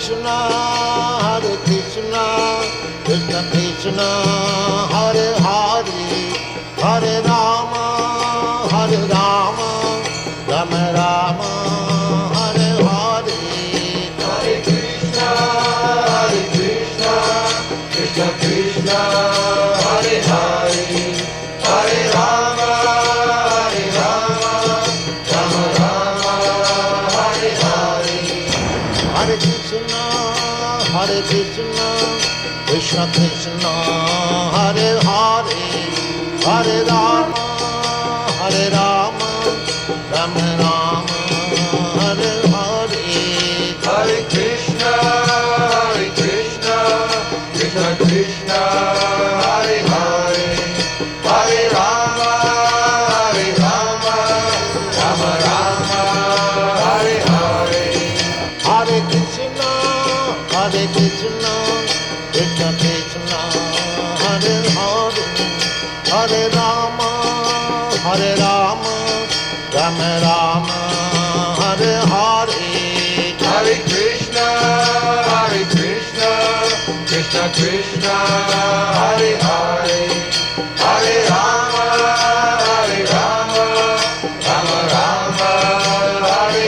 Krishna, Krishna Krishna, Hare Hare, Hare Rama, Rama Rama, Hare Hare. Hare Krishna, Krishna Krishna, Hare Hare, Hare Rama, Rama Rama, Hare Hare. Hare Krishna, Krishna Krishna, Hare Hare, Hare Rama, Rama Rama, Hare Hare. Hare Krishna, Krishna Krishna, Hare Hare, Hare Rama, Rama Rama, Hare Hare. Hare Krishna, Krishna Krishna, Hare Hare, Hare Rama, Rama Rama, Hare Hare. Hare Krishna, Krishna Krishna, Hare Hare.